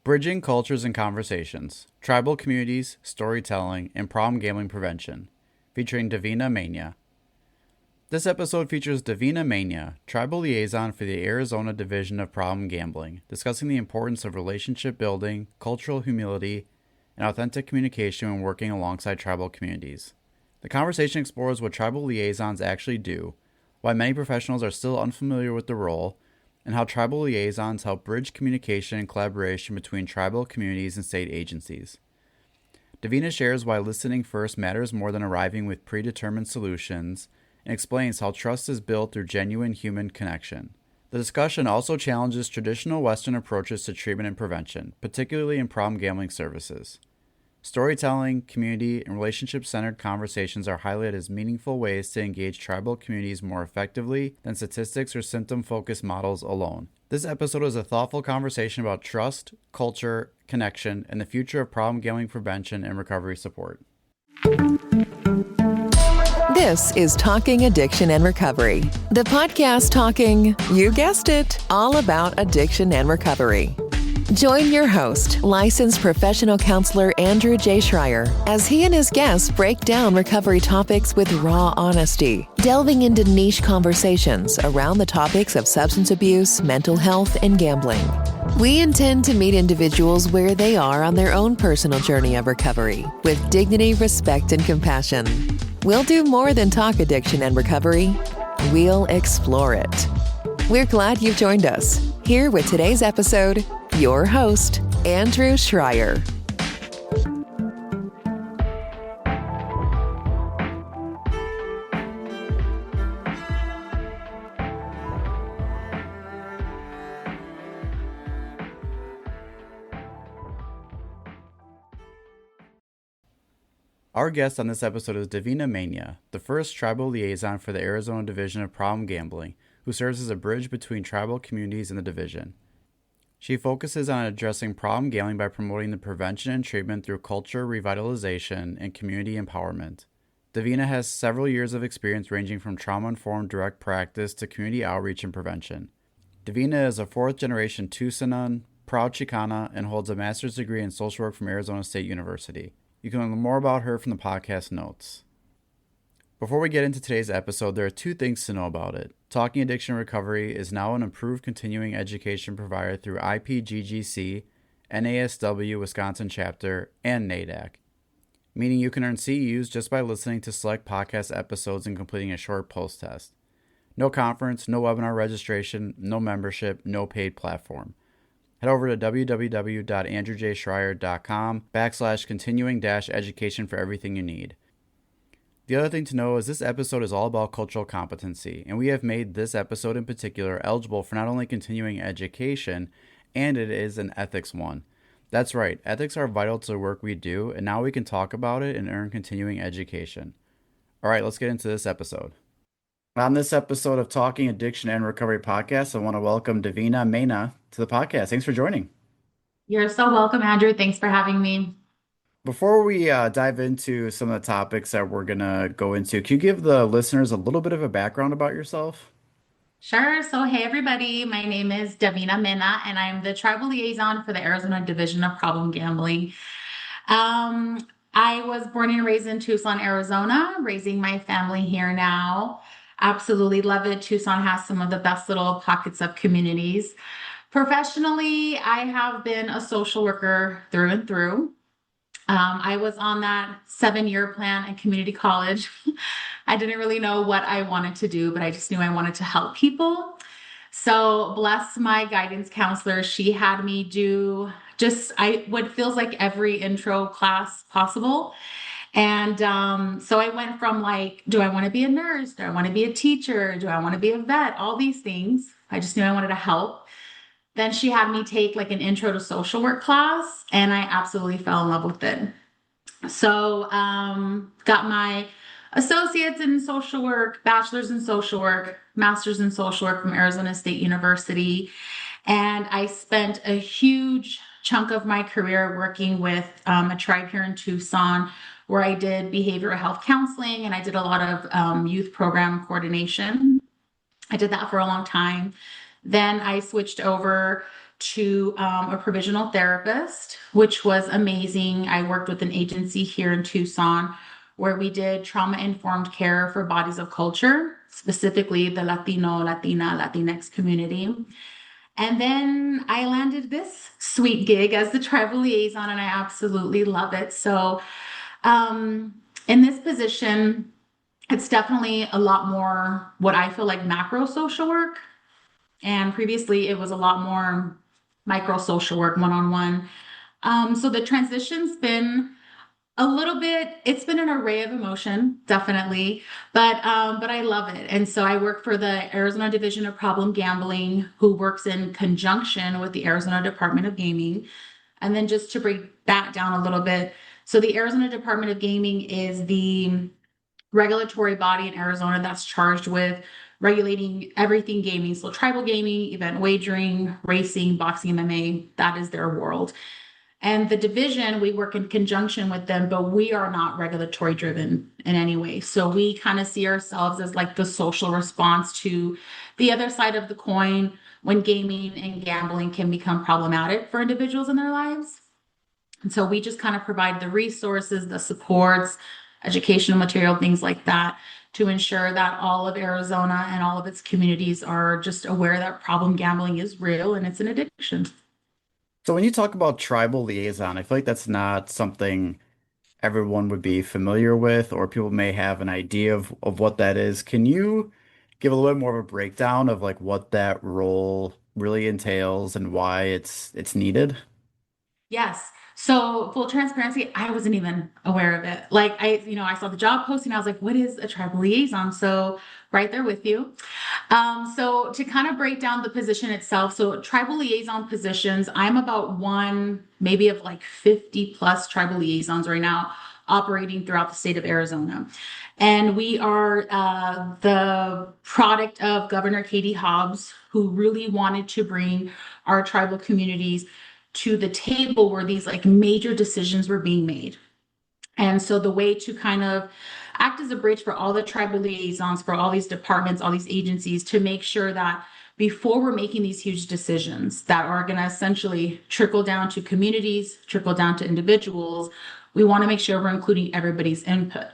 Bridging Cultures and Conversations, Tribal Communities, Storytelling, and Problem Gambling Prevention, featuring Davina Mena. This episode features Davina Mena, Tribal Liaison for the Arizona Division of Problem Gambling, discussing the importance of relationship building, cultural humility, and authentic communication when working alongside tribal communities. The conversation explores what tribal liaisons actually do, why many professionals are still unfamiliar with the role, and how tribal liaisons help bridge communication and collaboration between tribal communities and state agencies. Davina shares why listening first matters more than arriving with predetermined solutions, and explains how trust is built through genuine human connection. The discussion also challenges traditional Western approaches to treatment and prevention, particularly in problem gambling services. Storytelling, community, and relationship-centered conversations are highlighted as meaningful ways to engage tribal communities more effectively than statistics or symptom-focused models alone. This episode is a thoughtful conversation about trust, culture, connection, and the future of problem gambling prevention and recovery support. This is Talking Addiction and Recovery, the podcast talking, you guessed it, all about addiction and recovery. Join your host, licensed professional counselor Andrew J. Schreier, as he and his guests break down recovery topics with raw honesty, delving into niche conversations around the topics of substance abuse, mental health, and gambling. We intend to meet individuals where they are on their own personal journey of recovery, with dignity, respect, and compassion. We'll do more than talk addiction and recovery. We'll explore it. We're glad you've joined us. Here with today's episode, your host, Andrew Schreier. Our guest on this episode is Davina Mena, the first tribal liaison for the Arizona Division of Problem Gambling, who serves as a bridge between tribal communities in the division. She focuses on addressing problem gambling by promoting the prevention and treatment through culture revitalization and community empowerment. Davina has several years of experience ranging from trauma-informed direct practice to community outreach and prevention. Davina is a fourth-generation Tucsonan, proud Chicana, and holds a master's degree in social work from Arizona State University. You can learn more about her from the podcast notes. Before we get into today's episode, there are two things to know about it. Talking Addiction Recovery is now an approved continuing education provider through IPGGC, NASW Wisconsin Chapter, and NADAC, meaning you can earn CEUs just by listening to select podcast episodes and completing a short post-test. No conference, no webinar registration, no membership, no paid platform. Head over to www.andrewjschreier.com/continuing-education for everything you need. The other thing to know is this episode is all about cultural competency, and we have made this episode in particular eligible for not only continuing education, and it is an ethics one. That's right, ethics are vital to the work we do, and now we can talk about it and earn continuing education. All right, let's get into this episode. On this episode of Talking Addiction and Recovery podcast, I want to welcome Davina Mena to the podcast. Thanks for joining. You're so welcome, Andrew. Thanks for having me. Before we dive into some of the topics that we're going to go into, can you give the listeners a little bit of a background about yourself? Sure. So, hey, everybody. My name is Davina Mena, and I'm the tribal liaison for the Arizona Division of Problem Gambling. I was born and raised in Tucson, Arizona, raising my family here now. Absolutely love it. Tucson has some of the best little pockets of communities. Professionally, I have been a social worker through and through. I was on that 7-year plan at community college. I didn't really know what I wanted to do, but I just knew I wanted to help people. So bless my guidance counselor. She had me do what feels like every intro class possible. And so I went from like, do I want to be a nurse? Do I want to be a teacher? Do I want to be a vet? All these things. I just knew I wanted to help. Then she had me take like an intro to social work class, and I absolutely fell in love with it. So got my associates in social work, bachelor's in social work, master's in social work from Arizona State University. And I spent a huge chunk of my career working with a tribe here in Tucson where I did behavioral health counseling and I did a lot of youth program coordination. I did that for a long time. Then I switched over to a provisional therapist, which was amazing. I worked with an agency here in Tucson where we did trauma-informed care for bodies of culture, specifically the Latino, Latina, Latinx community. And then I landed this sweet gig as the tribal liaison, and I absolutely love it. So, in this position, it's definitely a lot more what I feel like macro social work. And previously, it was a lot more micro social work, one on one. So the transition's been a little bit, it's been an array of emotion, definitely, but I love it. And so I work for the Arizona Division of Problem Gambling, who works in conjunction with the Arizona Department of Gaming. And then just to break that down a little bit, so the Arizona Department of Gaming is the regulatory body in Arizona that's charged with regulating everything gaming. So tribal gaming, event wagering, racing, boxing, MMA, that is their world. And the division, we work in conjunction with them, but we are not regulatory driven in any way. So we kind of see ourselves as like the social response to the other side of the coin when gaming and gambling can become problematic for individuals in their lives. And so we just kind of provide the resources, the supports, educational material, things like that to ensure that all of Arizona and all of its communities are just aware that problem gambling is real and it's an addiction. So when you talk about tribal liaison, I feel like that's not something everyone would be familiar with, or people may have an idea of what that is. Can you give a little bit more of a breakdown of like what that role really entails and why it's needed? Yes. So full transparency, I wasn't even aware of it. Like I saw the job posting, I was like, what is a tribal liaison? So right there with you. So to kind of break down the position itself, so tribal liaison positions, I'm about one, maybe of like 50 plus tribal liaisons right now operating throughout the state of Arizona. And we are the product of Governor Katie Hobbs, who really wanted to bring our tribal communities to the table where these like major decisions were being made. And so the way to kind of act as a bridge for all the tribal liaisons, for all these departments, all these agencies to make sure that before we're making these huge decisions that are going to essentially trickle down to communities, trickle down to individuals, we want to make sure we're including everybody's input.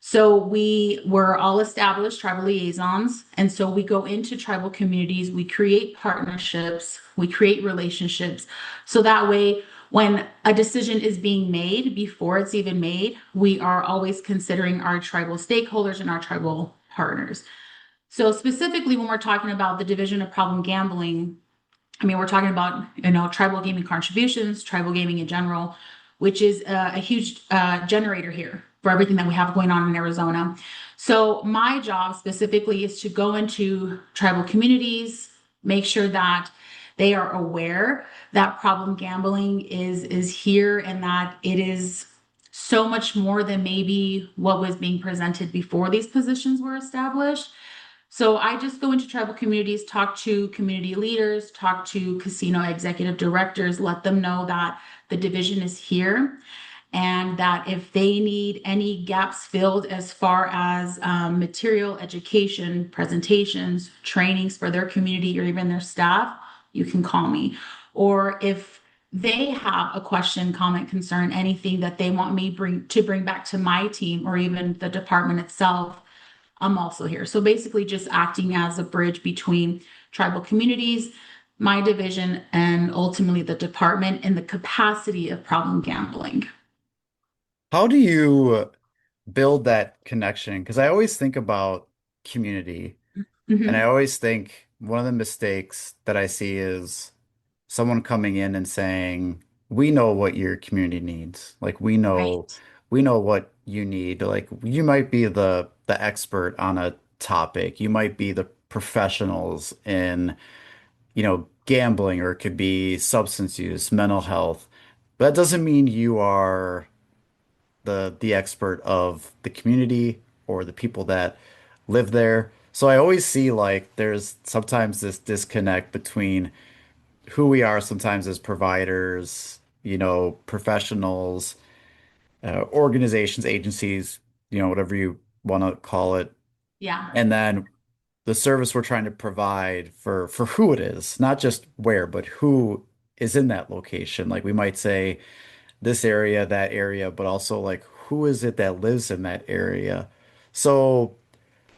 So we were all established tribal liaisons. And so we go into tribal communities, we create partnerships, we create relationships. So that way, when a decision is being made, before it's even made, we are always considering our tribal stakeholders and our tribal partners. So specifically, when we're talking about the division of problem gambling, I mean, we're talking about, tribal gaming contributions, tribal gaming in general, which is a huge generator here for everything that we have going on in Arizona. So my job specifically is to go into tribal communities, make sure that they are aware that problem gambling is here and that it is so much more than maybe what was being presented before these positions were established. So I just go into tribal communities, talk to community leaders, talk to casino executive directors, let them know that the division is here and that if they need any gaps filled as far as material, education, presentations, trainings for their community or even their staff, you can call me. Or if they have a question, comment, concern, anything that they want me bring back to my team or even the department itself, I'm also here. So basically just acting as a bridge between tribal communities, my division, and ultimately the department in the capacity of problem gambling. How do you build that connection? Because I always think about community, and I Mhm. always think one of the mistakes that I see is someone coming in and saying, "We know what your community needs. Like Right. we know what you need. Like you might be the expert on a topic. You might be the professionals in, gambling, or it could be substance use, mental health. But that doesn't mean you are the expert of the community or the people that live there." So I always see like there's sometimes this disconnect between who we are sometimes as providers, professionals, organizations, agencies, whatever you want to call it, Yeah. and then the service we're trying to provide for who it is, not just where, but who is in that location. Like we might say this area, that area, but also like who is it that lives in that area. So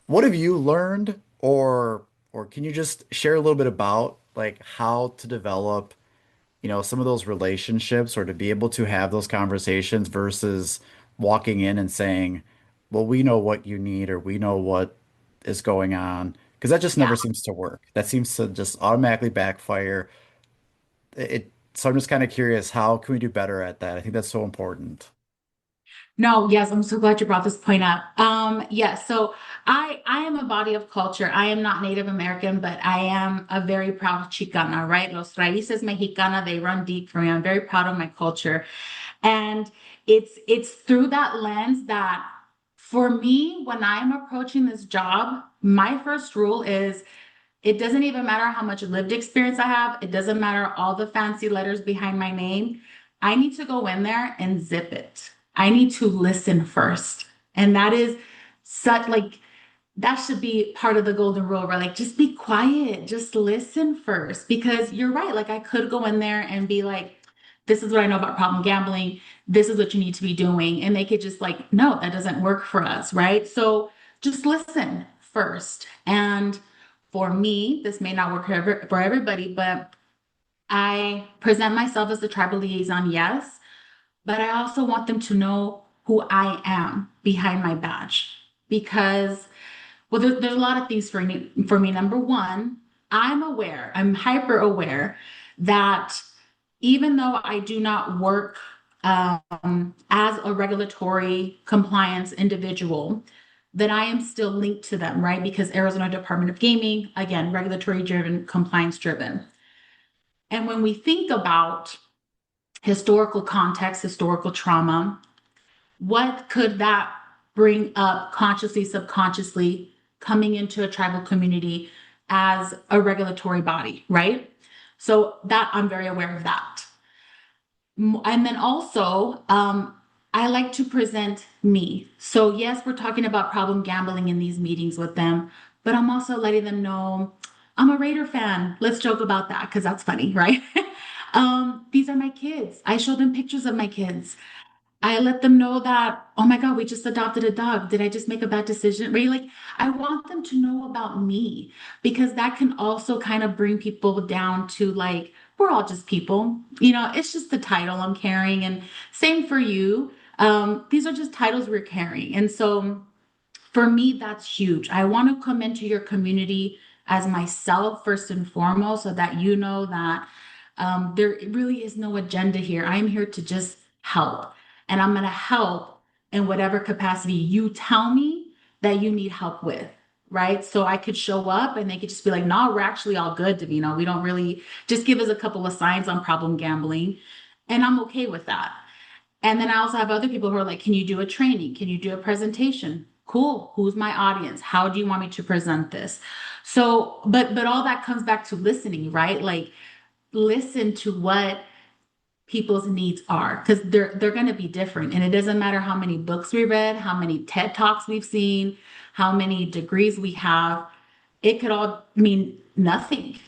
what have you learned, or can you just share a little bit about like how to develop, some of those relationships or to be able to have those conversations versus walking in and saying, well, we know what you need or we know what is going on. Because that just Yeah. never seems to work. That seems to just automatically backfire. So I'm just kind of curious, how can we do better at that? I think that's so important. No, yes, I'm so glad you brought this point up. Yes, so I am a body of culture. I am not Native American, but I am a very proud Chicana, right? Los raíces mexicana, they run deep for me. I'm very proud of my culture. And it's through that lens that for me, when I'm approaching this job, my first rule is it doesn't even matter how much lived experience I have. It doesn't matter all the fancy letters behind my name. I need to go in there and zip it. I need to listen first. And that is such like that should be part of the golden rule, right? Like just be quiet, just listen first. Because you're right. Like I could go in there and be like, this is what I know about problem gambling. This is what you need to be doing. And they could just like, no, that doesn't work for us, right? So just listen first. And for me, this may not work for everybody, but I present myself as the tribal liaison, yes, but I also want them to know who I am behind my badge because, well, there's a lot of things for me. For me, number one, I'm hyper aware that even though I do not work as a regulatory compliance individual, that I am still linked to them, right? Because Arizona Department of Gaming, again, regulatory driven, compliance driven. And when we think about historical context, historical trauma, what could that bring up consciously, subconsciously coming into a tribal community as a regulatory body, right? So that I'm very aware of that. And then also, I like to present me. So, yes, we're talking about problem gambling in these meetings with them, but I'm also letting them know I'm a Raider fan. Let's joke about that because that's funny, right? These are my kids. I show them pictures of my kids. I let them know that, oh my God, we just adopted a dog. Did I just make a bad decision? Right? Like, I want them to know about me because that can also kind of bring people down to like, we're all just people. It's just the title I'm carrying. And same for you. These are just titles we're carrying. And so for me, that's huge. I want to come into your community as myself first and foremost so that you know that there really is no agenda here. I'm here to just help. And I'm going to help in whatever capacity you tell me that you need help with. Right. So I could show up and they could just be like, no, we're actually all good, Davina. We don't really just give us a couple of signs on problem gambling. And I'm okay with that. And then I also have other people who are like, can you do a training? Can you do a presentation? Cool. Who's my audience? How do you want me to present this? So, but all that comes back to listening, right? Like listen to what people's needs are because they're going to be different and it doesn't matter how many books we read, how many TED Talks we've seen, how many degrees we have. It could all mean nothing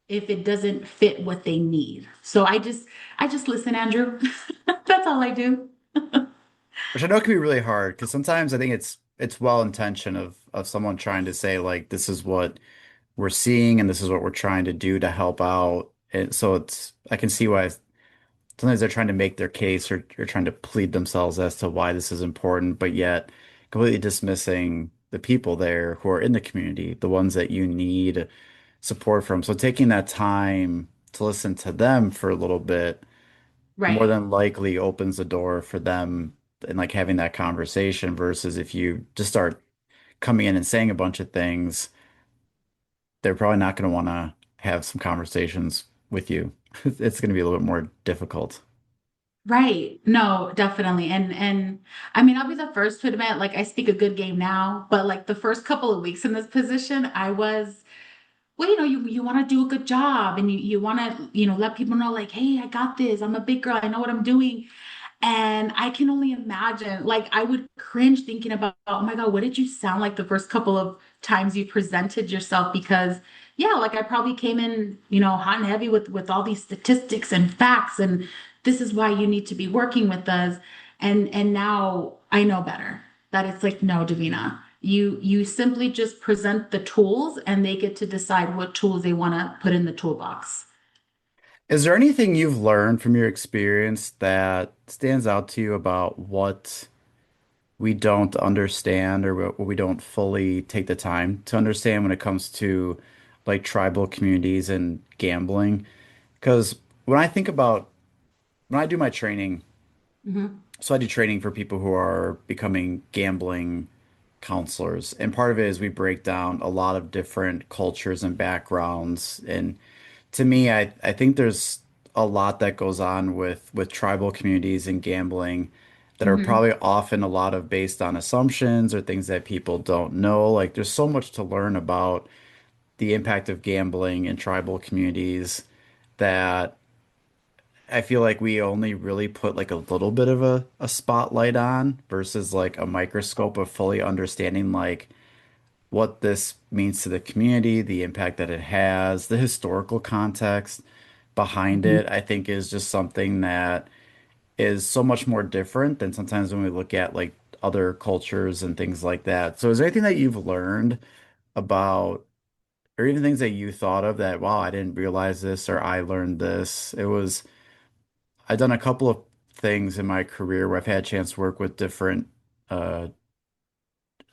if it doesn't fit what they need. So I just listen, Andrew. That's all I do. Which I know can be really hard because sometimes I think it's well intentioned of someone trying to say like this is what we're seeing and this is what we're trying to do to help out. And so I can see why sometimes they're trying to make their case or trying to plead themselves as to why this is important, but yet completely dismissing the people there who are in the community, the ones that you need support from. So taking that time to listen to them for a little bit more Right. than likely opens the door for them and like having that conversation versus if you just start coming in and saying a bunch of things, they're probably not going to want to have some conversations with you. It's going to be a little bit more difficult. Right. No, definitely. And I mean, I'll be the first to admit, like I speak a good game now, but like the first couple of weeks in this position, I was, well, you want to do a good job and you want to, let people know like, hey, I got this. I'm a big girl. I know what I'm doing. And I can only imagine, like, I would cringe thinking about, oh my God, what did you sound like the first couple of times you presented yourself? Because, yeah, like I probably came in, hot and heavy with all these statistics and facts, and this is why you need to be working with us. And now I know better. That it's like, no, Davina, you simply just present the tools, and they get to decide what tools they want to put in the toolbox. Is there anything you've learned from your experience that stands out to you about what we don't understand or what we don't fully take the time to understand when it comes to like tribal communities and gambling? Because when I think about when I do my training, Hmm. so I do training for people who are becoming gambling counselors, and part of it is we break down a lot of different cultures and backgrounds. And to me, I think there's a lot that goes on with tribal communities and gambling that are Hmm. probably often a lot of based on assumptions or things that people don't know. Like there's so much to learn about the impact of gambling in tribal communities that I feel like we only really put like a little bit of a spotlight on versus like a microscope of fully understanding like what this means to the community, the impact that it has, the historical context behind Hmm. it, I think is just something that is so much more different than sometimes when we look at like other cultures and things like that. So is there anything that you've learned about, or even things that you thought of that, wow, I didn't realize this or I learned this? I've done a couple of things in my career where I've had a chance to work with different uh,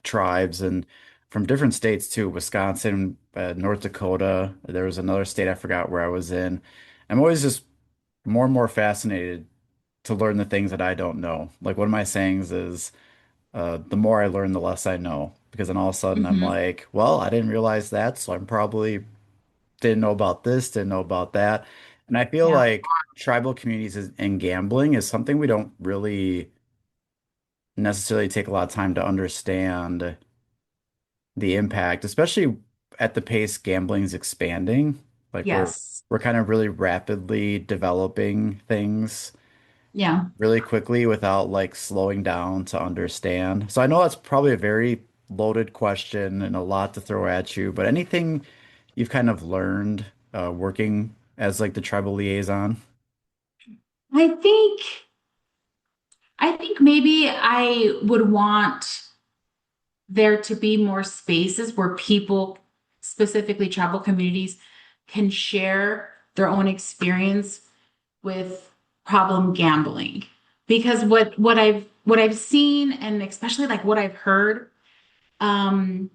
tribes and from different states too, Wisconsin, North Dakota. There was another state I forgot where I was in. I'm always just more and more fascinated to learn the things that I don't know. Like one of my sayings is, the more I learn, the less I know. Because then all of a sudden I'm Hmm. like, well, I didn't realize that, so I'm probably didn't know about this, didn't know about that. And I feel Yeah. like tribal communities and gambling is something we don't really necessarily take a lot of time to understand the impact, especially at the pace gambling is expanding. Like Yes. we're kind of really rapidly developing things Yeah. really quickly without like slowing down to understand. So I know that's probably a very loaded question and a lot to throw at you, but anything you've kind of learned working as like the tribal liaison? I think I think maybe I would want there to be more spaces where people, specifically tribal communities, can share their own experience with problem gambling. Because what I've seen, and especially like what I've heard, um,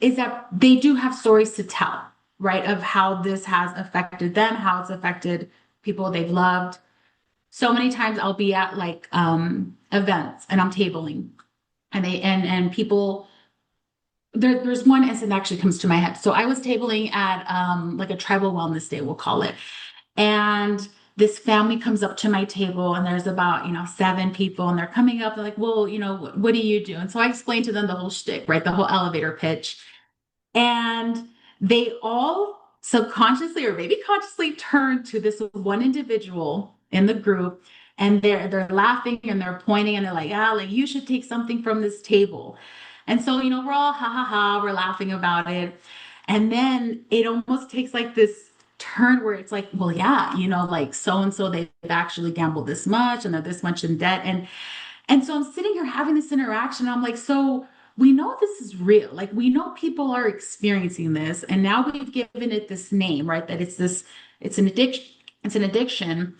is that they do have stories to tell, right? Of how this has affected them, how it's affected people they've loved. So many times I'll be at like events and I'm tabling, and people, there's one incident that actually comes to my head. So I was tabling at like a tribal wellness day, we'll call it. And this family comes up to my table, and there's about, seven people, and they're coming up, they're like, well, what do you do? And so I explained to them the whole shtick, right? The whole elevator pitch. And they all subconsciously or maybe consciously turn to this one individual in the group, and they're laughing and they're pointing, and they're like, like you should take something from this table. And so, we're all ha ha ha, we're laughing about it. And then it almost takes like this turn where it's like, well, yeah, like so and so they've actually gambled this much and they're this much in debt. And so I'm sitting here having this interaction. I'm like, so we know this is real. Like we know people are experiencing this, and now we've given it this name, right? That it's an addiction. It's an addiction.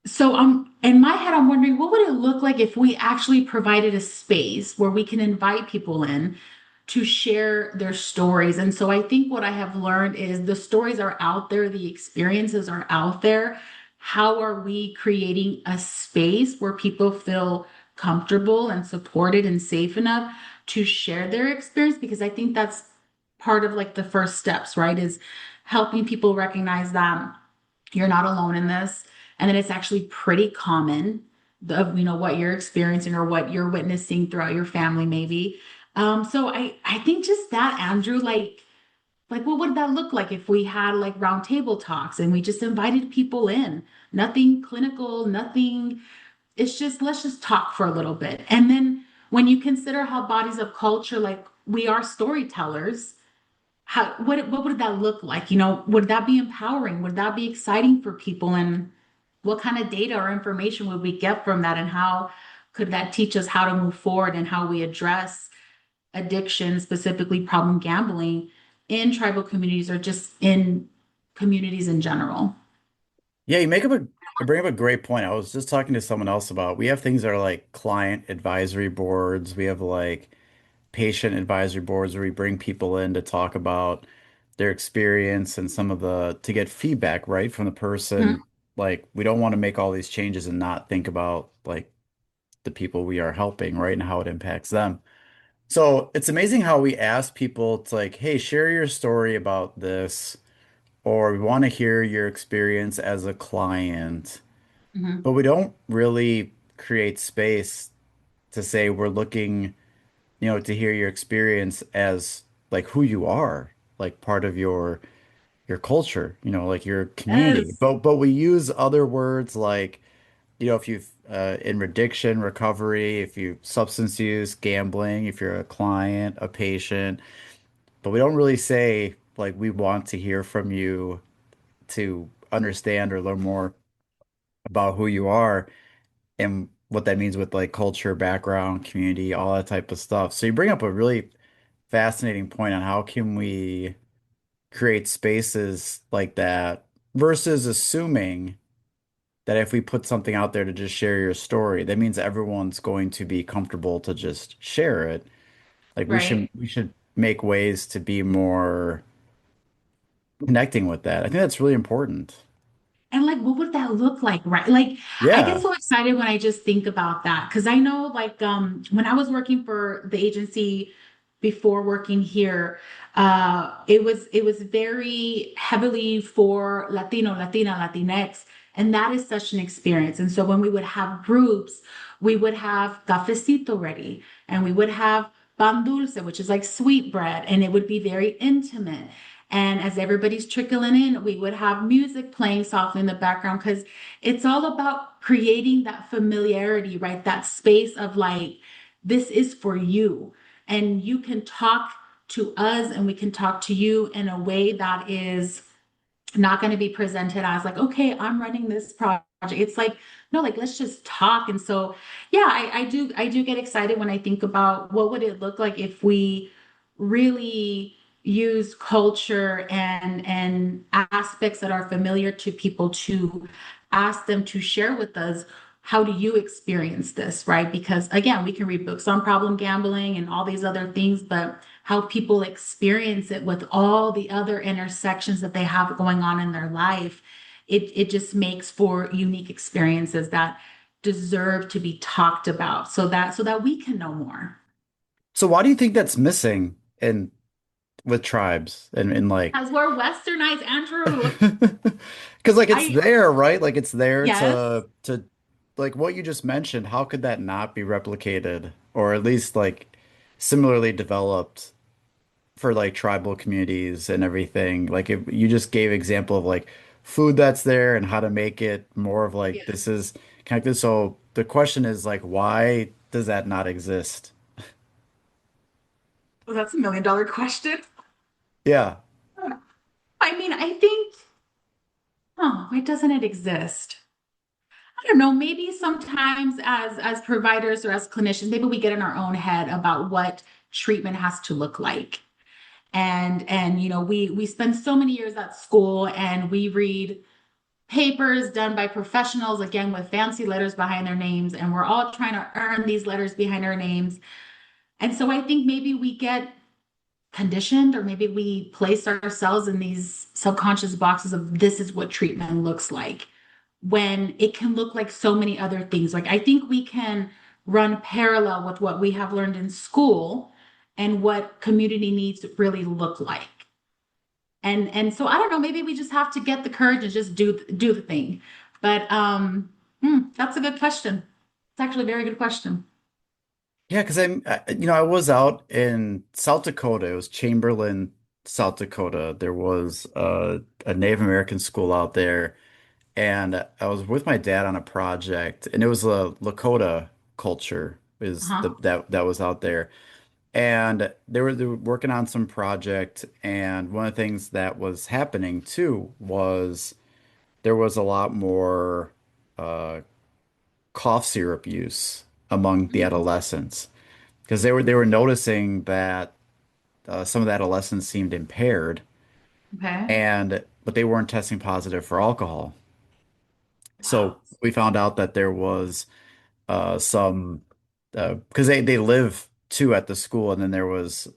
So in my head, I'm wondering what would it look like if we actually provided a space where we can invite people in to share their stories. And so I think what I have learned is the stories are out there, the experiences are out there. How are we creating a space where people feel comfortable and supported and safe enough to share their experience? Because I think that's part of like the first steps, right? Is helping people recognize that you're not alone in this, and that it's actually pretty common of what you're experiencing or what you're witnessing throughout your family maybe. So I think just that, Andrew, like what would that look like if we had like round table talks and we just invited people in? Nothing clinical, nothing it's just, let's just talk for a little bit. And then when you consider how bodies of culture, like we are storytellers, how what would that look like? Would that be empowering? Would that be exciting for people? And what kind of data or information would we get from that? And how could that teach us how to move forward and how we address addiction, specifically problem gambling in tribal communities or just in communities in general? Yeah, bring up a great point. I was just talking to someone else about we have things that are like client advisory boards. We have like patient advisory boards where we bring people in to talk about their experience and some of the to get feedback, right, from the person. Mhm. Like we don't want to make all these changes and not think about like the people we are helping, right, and how it impacts them. So it's amazing how we ask people to like, hey, share your story about this, or we want to hear your experience as a client, Mhm. but we don't really create space to say we're looking, to hear your experience as like who you are, like part of your culture, like your community. Yes. But we use other words like, if you've in addiction, recovery, if you substance use, gambling, if you're a client, a patient, but we don't really say like we want to hear from you to understand or learn more about who you are and what that means with like culture, background, community, all that type of stuff. So you bring up a really fascinating point on how can we create spaces like that versus assuming that if we put something out there to just share your story, that means everyone's going to be comfortable to just share it. Like Right. we should make ways to be more connecting with that. I think that's really important. And like, what would that look like, right? Like, I get Yeah. so excited when I just think about that because I know, like, when I was working for the agency before working here, it was very heavily for Latino, Latina, Latinx, and that is such an experience. And so when we would have groups, we would have cafecito ready, and we would have pan dulce, which is like sweet bread, and it would be very intimate. And as everybody's trickling in, we would have music playing softly in the background because it's all about creating that familiarity, right? That space of like, this is for you. And you can talk to us and we can talk to you in a way that is not going to be presented as like, okay, I'm running this project. It's like, no, like let's just talk. And so, yeah, I do get excited when I think about what would it look like if we really use culture and aspects that are familiar to people to ask them to share with us, how do you experience this, right? Because again, we can read books on problem gambling and all these other things, but how people experience it with all the other intersections that they have going on in their life, it just makes for unique experiences that deserve to be talked about so that we can know more. So why do you think that's missing in with tribes and like As we're westernized, Andrew, because like it's I there, right? Like it's there yes. to like what you just mentioned, how could that not be replicated or at least like similarly developed for like tribal communities and everything? Like if you just gave example of like food that's there and how to make it more of like Yes. this is connected. So the question is like why does that not exist? Well, that's $1 million question. Yeah. I mean, I think, oh, why doesn't it exist? I don't know, maybe sometimes as providers or as clinicians, maybe we get in our own head about what treatment has to look like. And we spend so many years at school and we read papers done by professionals again with fancy letters behind their names and we're all trying to earn these letters behind our names. And so I think maybe we get conditioned or maybe we place ourselves in these subconscious boxes of this is what treatment looks like when it can look like so many other things. Like I think we can run parallel with what we have learned in school and what community needs really look like. And so I don't know, maybe we just have to get the courage and just do the thing. But that's a good question. It's actually a very good question. Yeah, because I was out in South Dakota. It was Chamberlain, South Dakota. There was a Native American school out there, and I was with my dad on a project, and it was a Lakota culture is Uh-huh. that was out there. And they were working on some project, and one of the things that was happening too was there was a lot more uh, cough syrup use among the Mm. adolescents because they were noticing that some of the adolescents seemed impaired, Okay. and but they weren't testing positive for alcohol. So Wow. we found out that there was some because they live too at the school, and then there was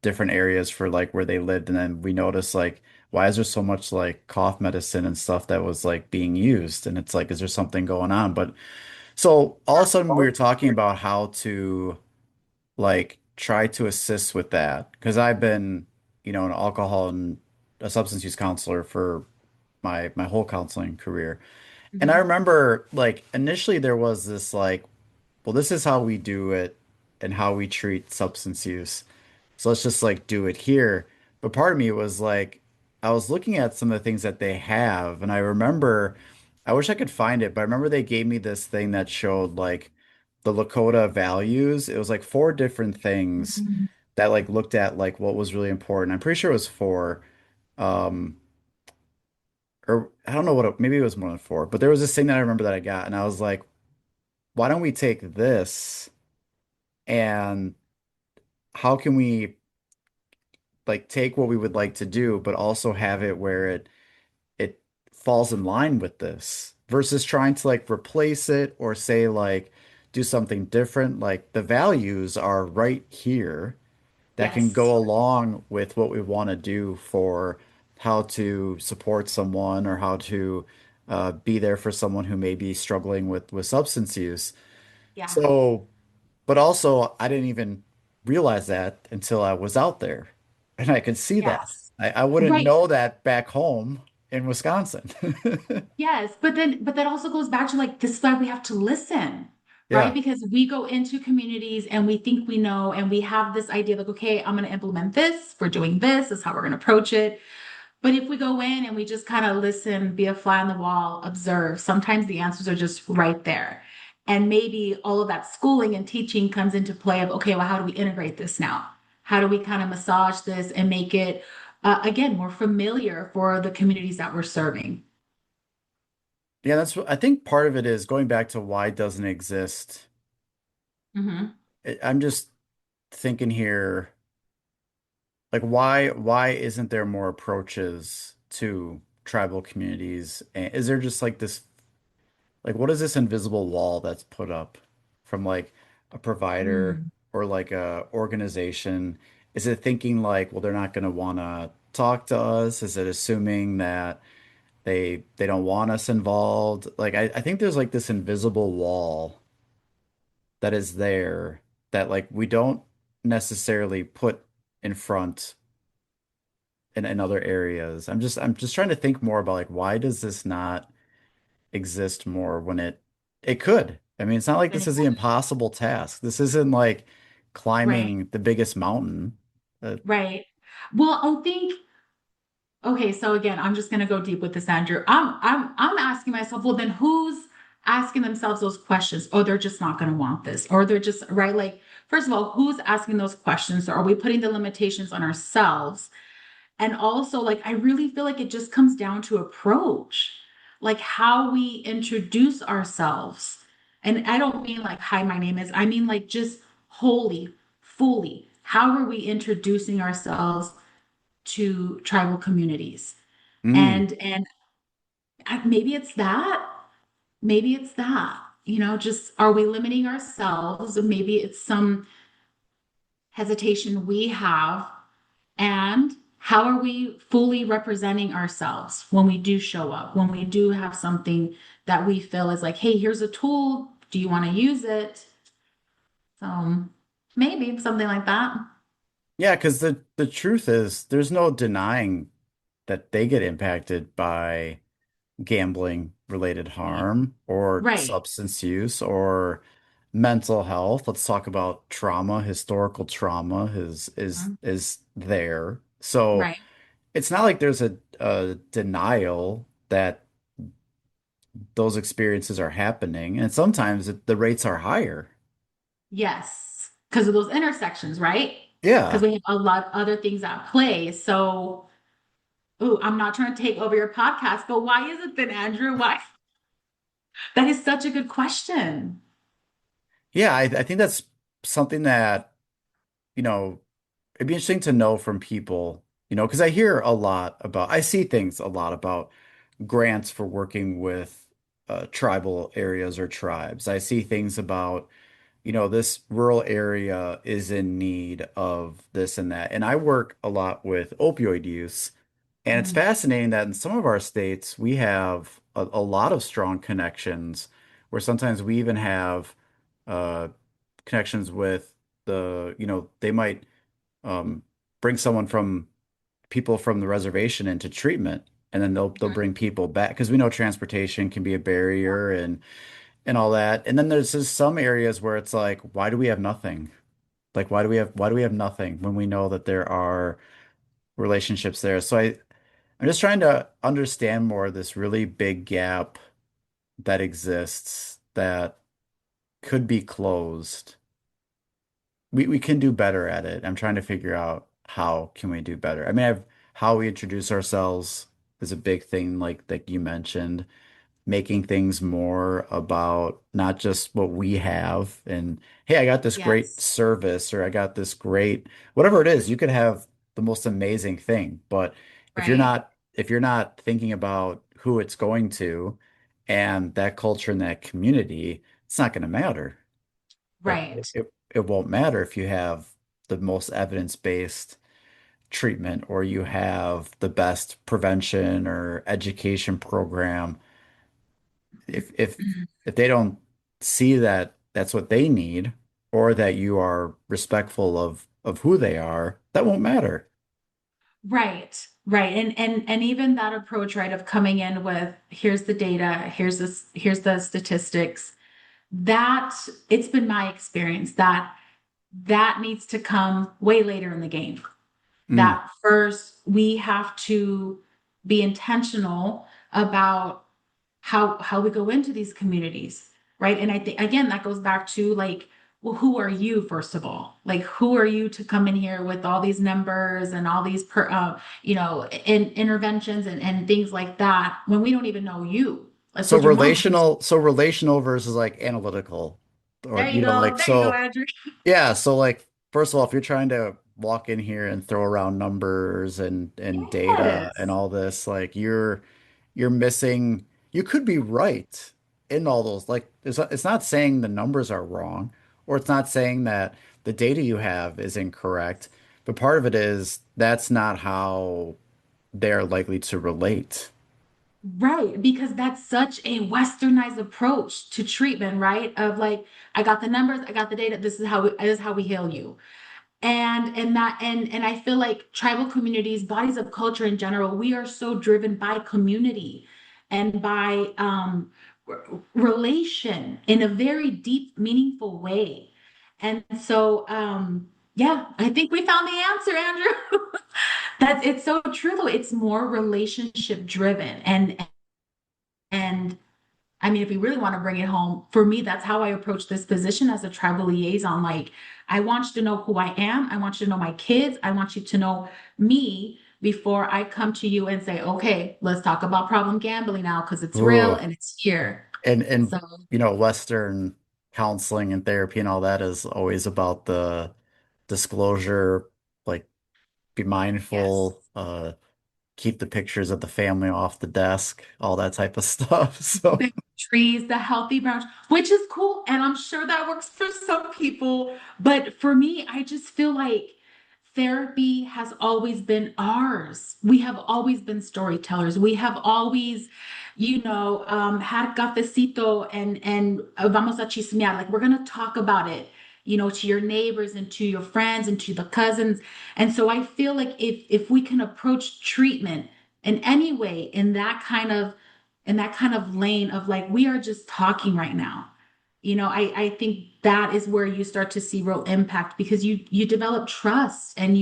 different areas for like where they lived, and then we noticed like why is there so much like cough medicine and stuff that was like being used, and it's like is there something going on? But so all of a sudden we were talking about how to like try to assist with that because I've been an alcohol and a substance use counselor for my whole counseling career. And I Hmm. remember like initially there was this like, well, this is how we do it and how we treat substance use. So let's just like do it here. But part of me was like, I was looking at some of the things that they have, and I remember, I wish I could find it, but I remember they gave me this thing that showed like the Lakota values. It was like four different things Hmm. that like looked at like what was really important. I'm pretty sure it was four. Um, or I don't know maybe it was more than four, but there was this thing that I remember that I got, and I was like, why don't we take this and how can we like take what we would like to do, but also have it where it falls in line with this versus trying to like replace it or say like do something different. Like the values are right here that can Yes. go along with what we want to do for how to support someone or how to be there for someone who may be struggling with substance use. Yeah. So, but also I didn't even realize that until I was out there and I could see that. Yes. I wouldn't Right. know that back home in Wisconsin. Yes, but that also goes back to like this is why we have to listen, right? Yeah. Because we go into communities and we think we know and we have this idea like, okay, I'm going to implement this, we're doing this is how we're going to approach it. But if we go in and we just kind of listen, be a fly on the wall, observe, sometimes the answers are just right there. And maybe all of that schooling and teaching comes into play of, okay, well, how do we integrate this now? How do we kind of massage this and make it, again, more familiar for the communities that we're serving? Yeah, I think part of it is going back to why it doesn't exist. Hmm. I'm just thinking here, like why isn't there more approaches to tribal communities? And is there just like this like what is this invisible wall that's put up from like a provider Mm. or like a organization? Is it thinking like, well, they're not going to want to talk to us? Is it assuming that they don't want us involved? Like I think there's like this invisible wall that is there that like we don't necessarily put in front in other areas. I'm just trying to think more about like why does this not exist more when it could. I mean, it's not like And this it- is the impossible task. This isn't like Right, climbing the biggest mountain. right. Well, I think okay, so again, I'm just gonna go deep with this, Andrew. I'm asking myself, well, then who's asking themselves those questions? Oh, they're just not gonna want this, or they're just right. Like, first of all, who's asking those questions? Are we putting the limitations on ourselves? And also, like, I really feel like it just comes down to approach, like how we introduce ourselves. And I don't mean like, hi, my name is, I mean like just wholly, fully. How are we introducing ourselves to tribal communities? Mm, And maybe it's that, maybe it's that, just are we limiting ourselves? Or maybe it's some hesitation we have. And how are we fully representing ourselves when we do show up, when we do have something that we feel is like, hey, here's a tool. Do you want to use it? So maybe something like that. yeah, because the truth is there's no denying that they get impacted by gambling related Right. harm or Right. substance use or mental health. Let's talk about trauma. Historical trauma Mhm. is there. So Right. it's not like there's a denial that those experiences are happening, and sometimes the rates are higher. Yes, because of those intersections, right? Because Yeah. we have a lot of other things at play. So, ooh, I'm not trying to take over your podcast, but why is it then, Andrew? Why? That is such a good question. Yeah, I think that's something that, you know, it'd be interesting to know from people, because I hear a lot about, I see things a lot about grants for working with tribal areas or tribes. I see things about, this rural area is in need of this and that. And I work a lot with opioid use. And it's Mm, fascinating that in some of our states, we have a lot of strong connections where sometimes we even have uh, connections with they might um, bring someone from people from the reservation into treatment, and then they'll mhm. bring people back because we know transportation can be a barrier and all that. And then there's just some areas where it's like, why do we have nothing? Like, why do we have nothing when we know that there are relationships there? So I'm just trying to understand more of this really big gap that exists that could be closed. We can do better at it. I'm trying to figure out how can we do better. I mean, how we introduce ourselves is a big thing, like you mentioned, making things more about not just what we have and hey, I got this great Yes, service or I got this great whatever it is. You could have the most amazing thing, but right, if you're not thinking about who it's going to and that culture and that community, it's not going to matter. Like right. it won't matter if you have the most evidence-based treatment or you have the best prevention or education program. If Mhm. if they don't see that that's what they need or that you are respectful of who they are, that won't matter. Right, right. And even that approach, right, of coming in with here's the data, here's the statistics, that it's been my experience that that needs to come way later in the game. Mm. That first we have to be intentional about how we go into these communities, right? And I think again that goes back to like, well, who are you first of all? Like, who are you to come in here with all these numbers and all these interventions and things like that when we don't even know you? Like, So was your mom? relational versus like analytical or There you go. like There you go, so Andrew. yeah, so like first of all, if you're trying to walk in here and throw around numbers and data and Yes. all this, like you're missing, you could be right in all those. Like it's not saying the numbers are wrong, or it's not saying that the data you have is incorrect, but part of it is that's not how they're likely to relate. Right, because that's such a westernized approach to treatment, right? Of like, I got the numbers, I got the data, this is how we heal you. And I feel like tribal communities, bodies of culture in general, we are so driven by community and by relation in a very deep, meaningful way. And so yeah, I think we found the answer, Andrew. That's it's so true though. It's more relationship driven. And I mean, if we really want to bring it home, for me, that's how I approach this position as a tribal liaison. Like, I want you to know who I am. I want you to know my kids. I want you to know me before I come to you and say, okay, let's talk about problem gambling now because it's real Ooh. and it's here. And So, Western counseling and therapy and all that is always about the disclosure, like be yes. mindful, keep the pictures of the family off the desk, all that type of stuff. So The trees, the healthy branch, which is cool. And I'm sure that works for some people. But for me, I just feel like therapy has always been ours. We have always been storytellers. We have always, had cafecito and vamos a chismear. Like we're gonna talk about it, to your neighbors and to your friends and to the cousins. And so I feel like if we can approach treatment in any way in that kind of lane of like we are just talking right now. I think that is where you start to see real impact because you develop trust and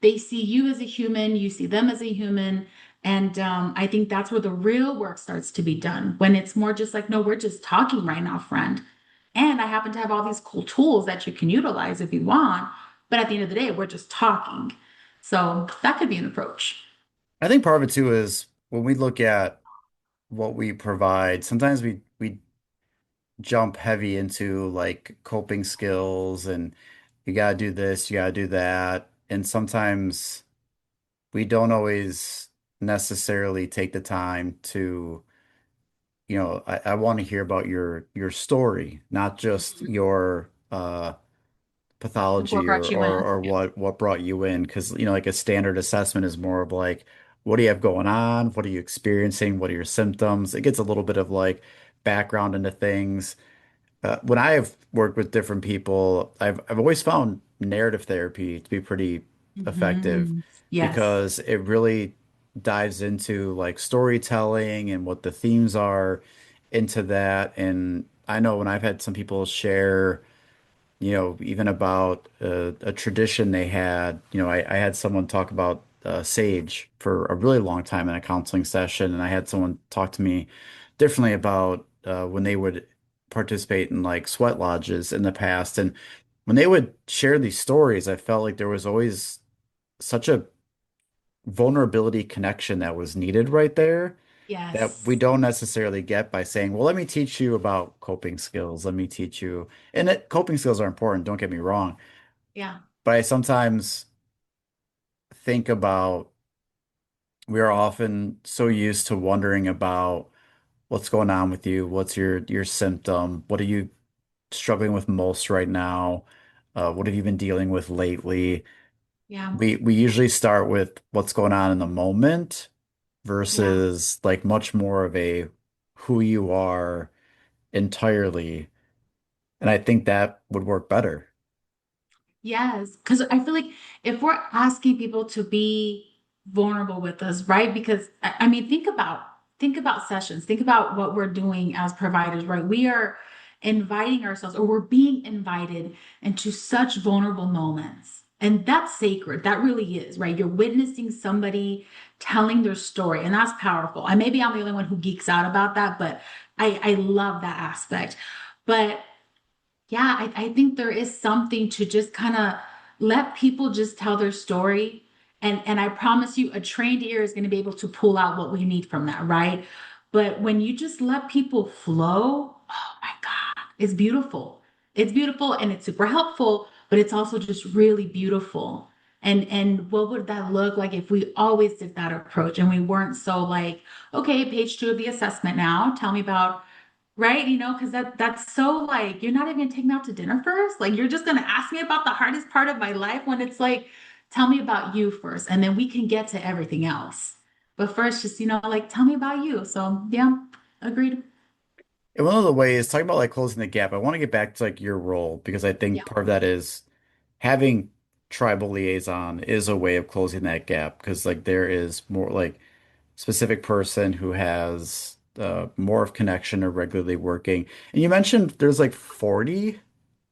they see you as a human, you see them as a human, And I think that's where the real work starts to be done when it's more just like, no, we're just talking right now, friend. And I happen to have all these cool tools that you can utilize if you want. But at the end of the day, we're just talking. So that could be an approach. I think part of it too is when we look at what we provide, sometimes we jump heavy into like coping skills and you gotta do this, you gotta do that. And sometimes we don't always necessarily take the time to, I want to hear about your story, not just Mhm. your What pathology or brought you or in? or Yeah. what brought you in. Because, like a standard assessment is more of like, what do you have going on? What are you experiencing? What are your symptoms? It gets a little bit of like background into things. When I've worked with different people, I've always found narrative therapy to be pretty effective Mhm. Yes. because it really dives into like storytelling and what the themes are into that. And I know when I've had some people share, even about a tradition they had, I had someone talk about sage for a really long time in a counseling session, and I had someone talk to me differently about when they would participate in like sweat lodges in the past. And when they would share these stories, I felt like there was always such a vulnerability connection that was needed right there that we Yes. don't necessarily get by saying, well, let me teach you about coping skills. Let me teach you. And coping skills are important, don't get me wrong. Yeah. But I sometimes think about we are often so used to wondering about what's going on with you, what's your symptom, what are you struggling with most right now, what have you been dealing with lately? Yeah. We usually start with what's going on in the moment Yeah. versus like much more of a who you are entirely. And I think that would work better. Yes, because I feel like if we're asking people to be vulnerable with us, right? Because I mean, think about sessions, think about what we're doing as providers, right? We are inviting ourselves, or we're being invited into such vulnerable moments. And that's sacred. That really is, right? You're witnessing somebody telling their story, and that's powerful. And maybe I'm the only one who geeks out about that, but I love that aspect. But yeah, I think there is something to just kind of let people just tell their story. And I promise you, a trained ear is going to be able to pull out what we need from that, right? But when you just let people flow, oh my God, it's beautiful. It's beautiful and it's super helpful, but it's also just really beautiful. And what would that look like if we always did that approach and we weren't so like, okay, page 2 of the assessment now, tell me about. Right, because that's so like you're not even gonna take me out to dinner first. Like you're just gonna ask me about the hardest part of my life when it's like, tell me about you first, and then we can get to everything else. But first, just like tell me about you. So yeah, agreed. And one of the ways, talking about like closing the gap, I want to get back to like your role because I think Yeah. part of that is having tribal liaison is a way of closing that gap because like there is more like specific person who has more of connection or regularly working. And you mentioned there's like 40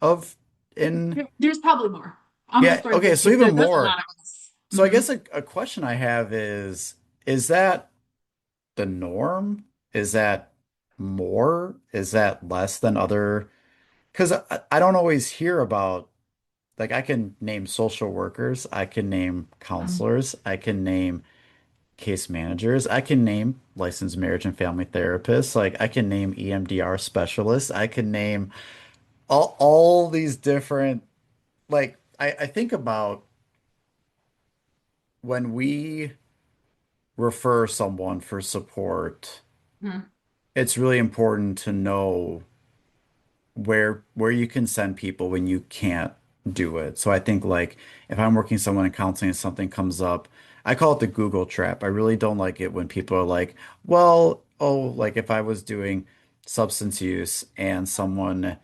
of in There's probably more. I'm yeah, just throwing okay, so 50. even There's a more. lot of us. So I guess a question I have is that the norm? Is that more? Is that less than other? Because I don't always hear about, like, I can name social workers, I can name Um, counselors, I can name case managers, I can name licensed marriage and family therapists, like, I can name EMDR specialists, I can name all these different, like, I think about when we refer someone for support, mhm. it's really important to know where you can send people when you can't do it. So I think like if I'm working someone in counseling and something comes up, I call it the Google trap. I really don't like it when people are like, well, oh, like if I was doing substance use and someone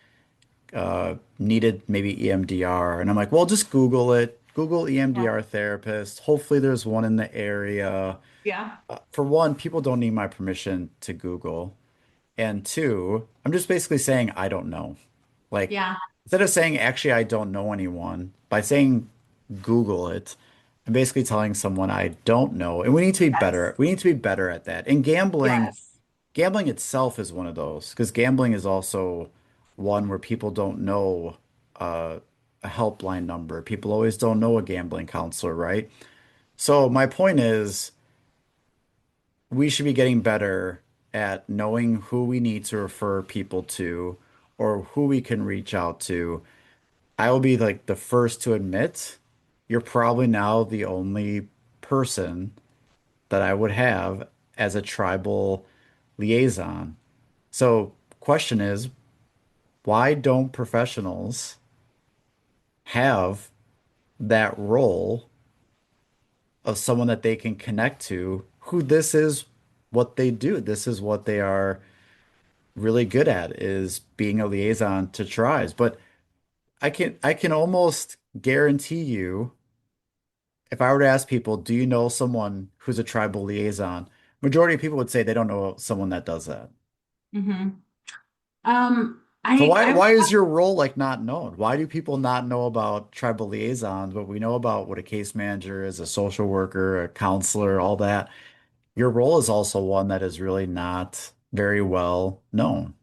needed maybe EMDR and I'm like, well, just Google it. Google Yeah. EMDR therapist. Hopefully there's one in the area. Yeah. For one, people don't need my permission to Google. And two, I'm just basically saying I don't know. Like Yeah. instead of saying actually I don't know anyone, by saying Google it, I'm basically telling someone I don't know, and we need to be better. Yes. We need to be better at that. And Yes. gambling itself is one of those because gambling is also one where people don't know uh, a helpline number. People always don't know a gambling counselor, right? So my point is, we should be getting better at knowing who we need to refer people to or who we can reach out to. I will be like the first to admit you're probably now the only person that I would have as a tribal liaison. So, question is, why don't professionals have that role of someone that they can connect to who this is what they do? This is what they are really good at is being a liaison to tribes. But I can almost guarantee you if I were to ask people, do you know someone who's a tribal liaison? Majority of people would say they don't know someone that does that. Hmm. So why I would why is your role like not known? Why do people not know about tribal liaisons, but we know about what a case manager is, a social worker, a counselor, all that. Your role is also one that is really not very well known.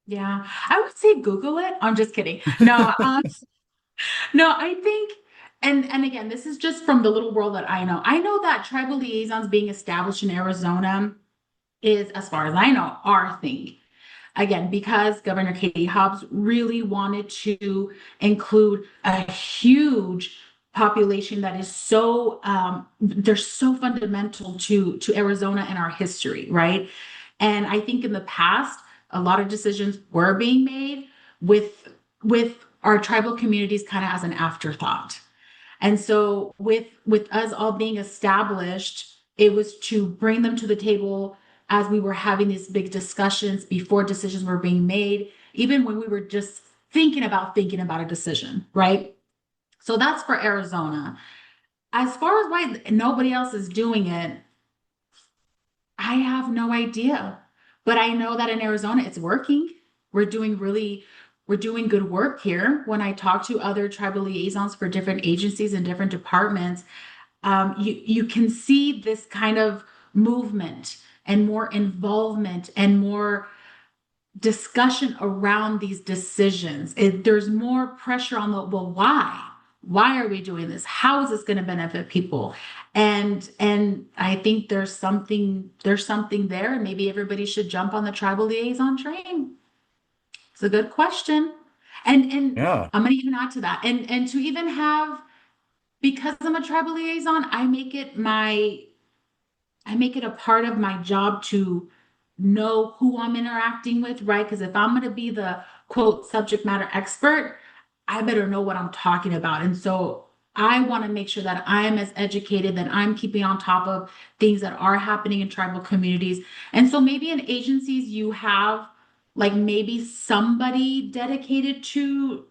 yeah, I would say Google it. I'm just kidding. No, no, I think, and again, this is just from the little world that I know. I know that tribal liaisons being established in Arizona is, as far as I know, our thing. Again, because Governor Katie Hobbs really wanted to include a huge population that is so they're so fundamental to Arizona and our history, right? And I think in the past, a lot of decisions were being made with with our tribal communities kind of as an afterthought. And so with us all being established, it was to bring them to the table as we were having these big discussions before decisions were being made, even when we were just thinking about a decision, right? So that's for Arizona. As far as why nobody else is doing it, I have no idea. But I know that in Arizona it's working. We're doing really we're doing good work here. When I talk to other tribal liaisons for different agencies and different departments, you can see this kind of movement and more involvement and more discussion around these decisions. There's more pressure on the well, why? Why are we doing this? How is this going to benefit people? And I think there's something there, and maybe everybody should jump on the tribal liaison train. It's a good question. And Yeah. I'm going to even add to that. And to even have because I'm a tribal liaison, I make it a part of my job to know who I'm interacting with, right? Because if I'm going to be the quote subject matter expert, I better know what I'm talking about. And so I want to make sure that I'm as educated, that I'm keeping on top of things that are happening in tribal communities. And so maybe in agencies, you have like maybe somebody dedicated to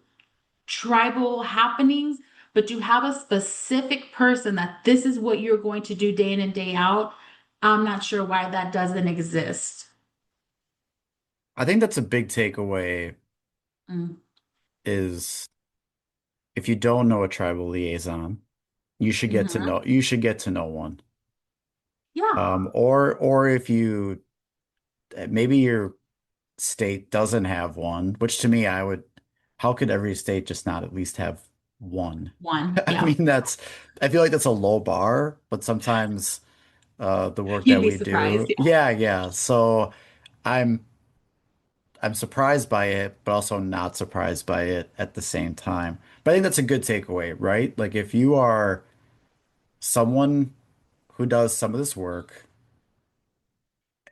tribal happenings, but you have a specific person that this is what you're going to do day in and day out. I'm not sure why that doesn't exist. I think that's a big takeaway Mm. is if you don't know a tribal liaison, Mhm. you should get to know one. Yeah, Or if you maybe your state doesn't have one, which to me I would, how could every state just not at least have one? one. I Yeah. mean I feel like that's a low bar, but sometimes the work You'd that be we surprised. do, yeah. So I'm I'm surprised by it, but also not surprised by it at the same time. But I think that's a good takeaway, right? Like if you are someone who does some of this work,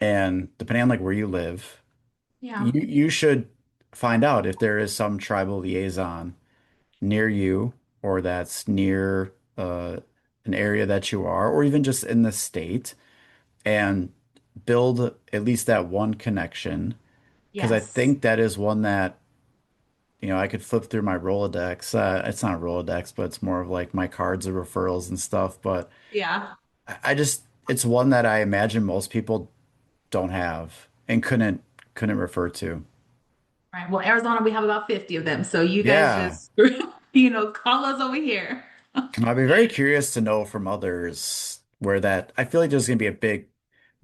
and depending on like where you live, Yeah. you should find out if there is some tribal liaison near you or that's near an area that you are, or even just in the state, and build at least that one connection. Because I Yes. think that is one that I could flip through my Rolodex. It's not a Rolodex, but it's more of like my cards of referrals and stuff. But Yeah. I just, it's one that I imagine most people don't have and couldn't refer to. Right. Well, Arizona, we have about 50 of them. So you guys Yeah. just, call us over here. I'd be very curious to know from others where that I feel like there's going to be a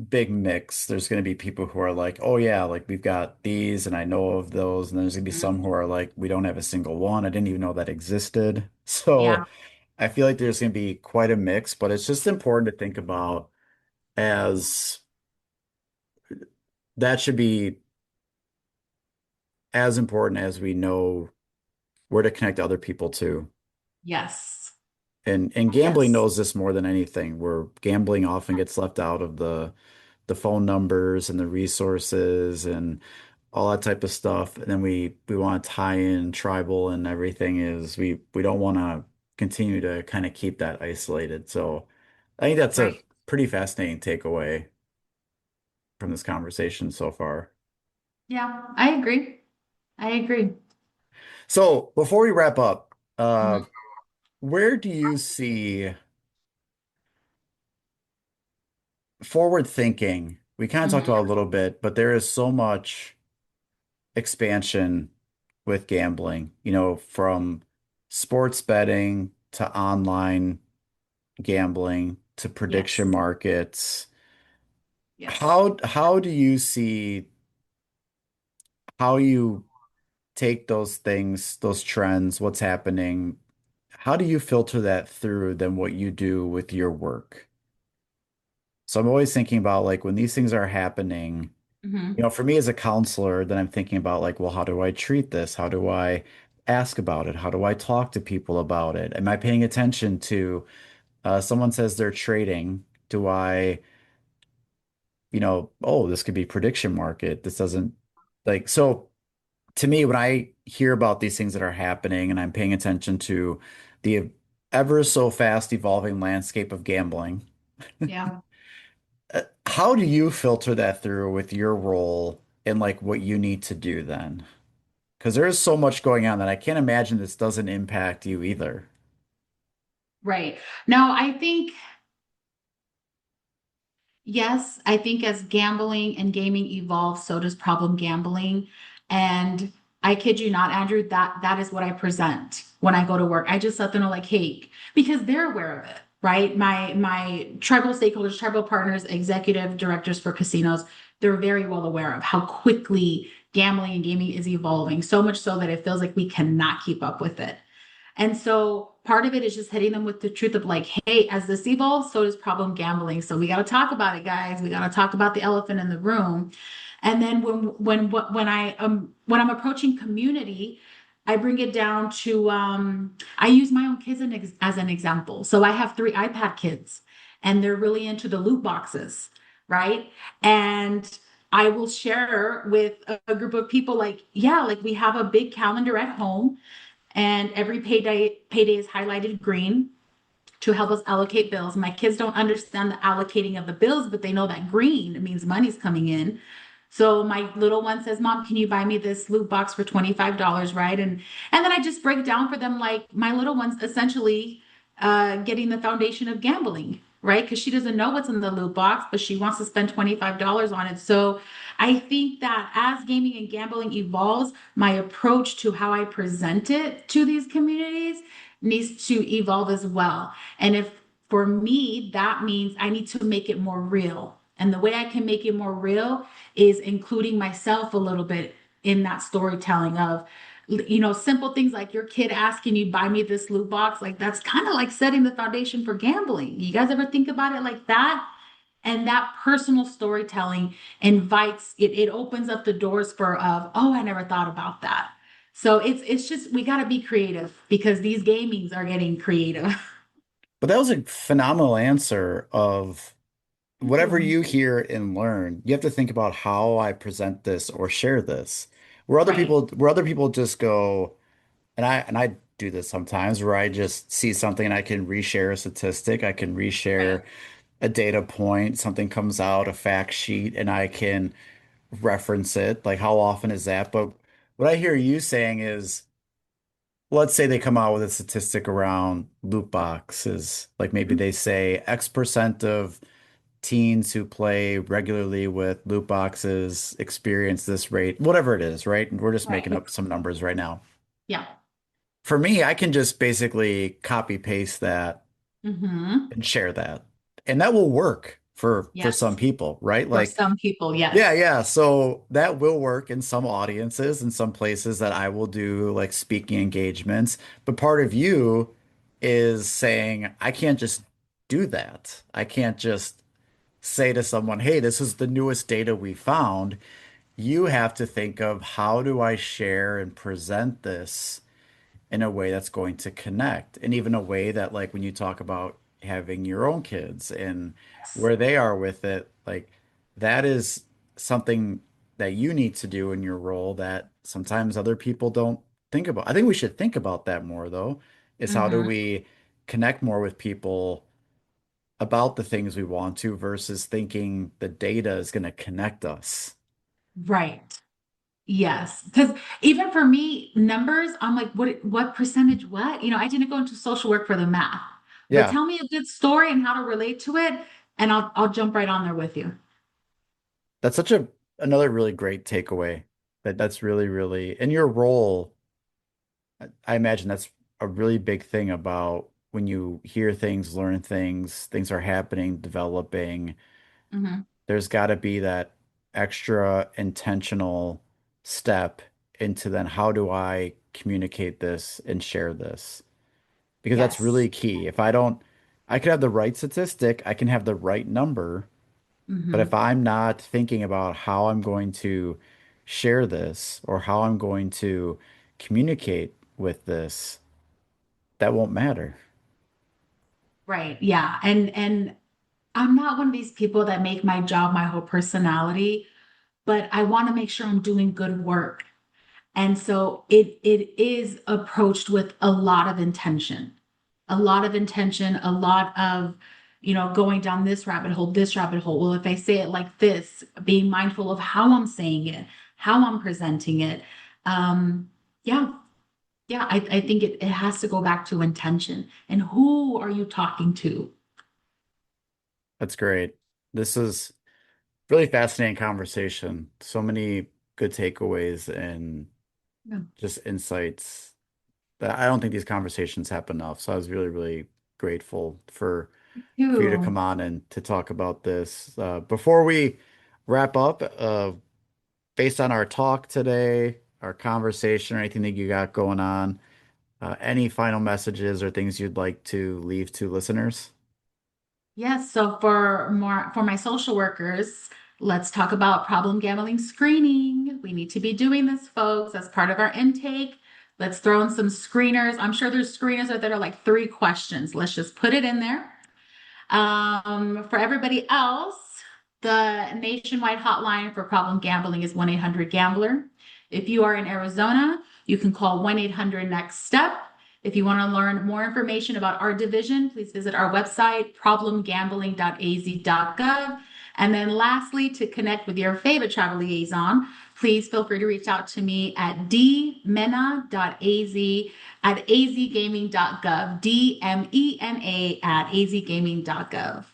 big mix. There's going to be people who are like, oh yeah, like we've got these and I know of those. And there's going to be some Mhm. who are like, we don't have a single one. I didn't even know that existed. Yeah. So I feel like there's going to be quite a mix, but it's just important to think about as that should be as important as we know where to connect other people to. Yes. And gambling Yes. knows this more than anything, where gambling often gets left out of the phone numbers and the resources and all that type of stuff. And then we want to tie in tribal and everything is we don't want to continue to kind of keep that isolated. So I think that's a Right. pretty fascinating takeaway from this conversation so far. Yeah, I agree. I agree. So before we wrap up, Mhm. where do you see forward thinking? We kind of talked Mhm. about it a little bit, but there is so much expansion with gambling, from sports betting to online gambling to prediction Yes. markets. Yes. How do you see how you take those things, those trends, what's happening? How do you filter that through than what you do with your work? So I'm always thinking about like when these things are happening. Hmm. For me as a counselor, then I'm thinking about like, well, how do I treat this? How do I ask about it? How do I talk to people about it? Am I paying attention to someone says they're trading? Do I, oh, this could be prediction market. This doesn't like so to me, when I hear about these things that are happening and I'm paying attention to the ever so fast evolving landscape of gambling, Yeah. how do you filter that through with your role and like what you need to do then? Because there is so much going on that I can't imagine this doesn't impact you either. Right. No, I think yes, I think as gambling and gaming evolves, so does problem gambling. And I kid you not, Andrew, that is what I present when I go to work. I just let them know, like, hey, because they're aware of it, right? My tribal stakeholders, tribal partners, executive directors for casinos, they're very well aware of how quickly gambling and gaming is evolving, so much so that it feels like we cannot keep up with it. And so part of it is just hitting them with the truth of like, hey, as this evolves, so does problem gambling. So we got to talk about it, guys. We got to talk about the elephant in the room. And then when I'm approaching community, I bring it down to I use my own kids as an example. So I have three iPad kids, and they're really into the loot boxes, right? And I will share with a group of people like, yeah, like we have a big calendar at home and every payday is highlighted green to help us allocate bills. My kids don't understand the allocating of the bills, but they know that green means money's coming in. So my little one says, "Mom, can you buy me this loot box for $25?" Right? And then I just break down for them like my little one's essentially getting the foundation of gambling, right? Because she doesn't know what's in the loot box, but she wants to spend $25 on it. So I think that as gaming and gambling evolves, my approach to how I present it to these communities needs to evolve as well. And if for me, that means I need to make it more real. And the way I can make it more real is including myself a little bit in that storytelling of, simple things like your kid asking you, buy me this loot box. Like that's kind of like setting the foundation for gambling. You guys ever think about it like that? And that personal storytelling invites it opens up the doors for of, oh, I never thought about that. So it's just we got to be creative because these gamings are getting creative. But that was a phenomenal answer of Thank whatever you. you hear and learn, you have to think about how I present this or share this. Right, Where other people just go, and I do this sometimes where I just see something and I can reshare a statistic, I can right. reshare a data point, something comes out, a fact sheet, and I can reference it. Like how often is that? But what I hear you saying is, let's say they come out with a statistic around loot boxes. Like maybe they say X% of teens who play regularly with loot boxes experience this rate, whatever it is, right? And we're just Right. making up some numbers right now. Yeah. for me, I can just basically copy paste that Mm-hmm. and share that. And that will work for some Yes. people, right? For Like, some people, yeah, yes. yeah. So that will work in some audiences and some places that I will do like speaking engagements. But part of you is saying, I can't just do that. I can't just say to someone, hey, this is the newest data we found. You have to think of how do I share and present this in a way that's going to connect, and even a way that, like, when you talk about having your own kids and where they are with it, like, that is something that you need to do in your role that sometimes other people don't think about. I think we should think about that more, though, is how do Mm-hmm. we connect more with people about the things we want to versus thinking the data is going to connect us. Right. Yes. Because even for me, numbers, I'm like, what percentage, what? I didn't go into social work for the math, but Yeah, tell me a good story and how to relate to it, and I'll jump right on there with you. that's such a another really great takeaway. That's really, really in your role. I imagine that's a really big thing about when you hear things, learn things, things are happening, developing. Hmm. There's got to be that extra intentional step into then how do I communicate this and share this? Because that's Yes. really key. If I don't, I could have the right statistic, I can have the right number, but if Hmm. I'm not thinking about how I'm going to share this or how I'm going to communicate with this, that won't matter. Right. Yeah. And I'm not one of these people that make my job my whole personality, but I want to make sure I'm doing good work. And so it is approached with a lot of intention, a lot of intention, a lot of, going down this rabbit hole, this rabbit hole. Well, if I say it like this, being mindful of how I'm saying it, how I'm presenting it. Yeah, yeah, I think it has to go back to intention. And who are you talking to? That's great. This is really fascinating conversation. So many good takeaways and Yeah. just insights that I don't think these conversations happen enough. So I was really, really grateful for you to come You. on and to talk about this. Before we wrap up, based on our talk today, our conversation, or anything that you got going on, any final messages or things you'd like to leave to listeners? Yes, so for my social workers, let's talk about problem gambling screening. We need to be doing this, folks, as part of our intake. Let's throw in some screeners. I'm sure there's screeners that are like 3 questions. Let's just put it in there. For everybody else, the nationwide hotline for problem gambling is 1-800-GAMBLER. If you are in Arizona, you can call 1-800-NEXT-STEP. If you want to learn more information about our division, please visit our website, problemgambling.az.gov. And then lastly, to connect with your favorite travel liaison, please feel free to reach out to me at dmena.az at azgaming.gov, DMENA at azgaming.gov.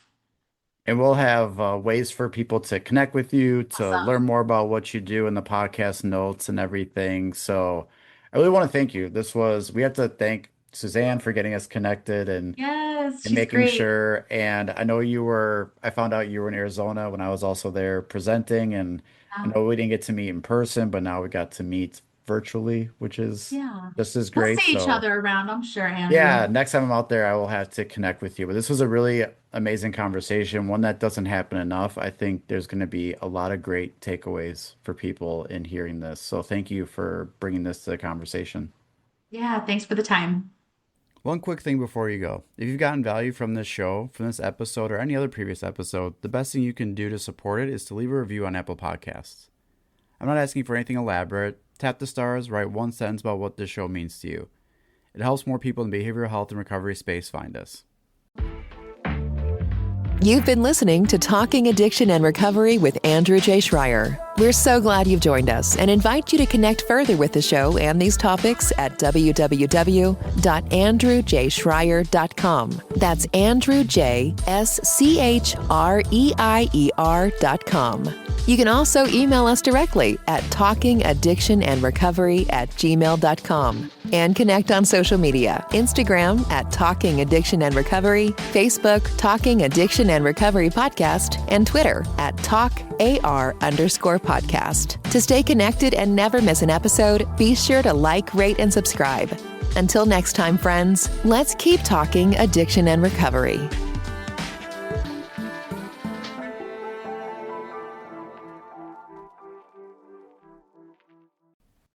And we'll have ways for people to connect with you, to learn Awesome. more about what you do in the podcast notes and everything. So I really want to thank you. We have to thank Suzanne for getting us connected Yes, and she's making great. sure. And I found out you were in Arizona when I was also there presenting. And I Yeah. know we didn't get to meet in person, but now we got to meet virtually, which is Yeah. just as We'll great. see each So other around, I'm sure, Andrew. yeah, next time I'm out there, I will have to connect with you. But this was a really amazing conversation, one that doesn't happen enough. I think there's going to be a lot of great takeaways for people in hearing this. So thank you for bringing this to the conversation. Yeah, thanks for the time. One quick thing before you go. If you've gotten value from this show, from this episode, or any other previous episode, the best thing you can do to support it is to leave a review on Apple Podcasts. I'm not asking for anything elaborate. Tap the stars, write one sentence about what this show means to you. It helps more people in the behavioral health and recovery space find us. You've been listening to Talking Addiction and Recovery with Andrew J. Schreier. We're so glad you've joined us and invite you to connect further with the show and these topics at www.andrewjschreier.com. That's Andrew J. SCHREIER.com. You can also email us directly at talkingaddictionandrecovery@gmail.com. And connect on social media, Instagram at Talking Addiction and Recovery, Facebook Talking Addiction and Recovery Podcast, and Twitter at TalkAR_podcast. To stay connected and never miss an episode, be sure to like, rate, and subscribe. Until next time, friends, let's keep talking addiction and recovery.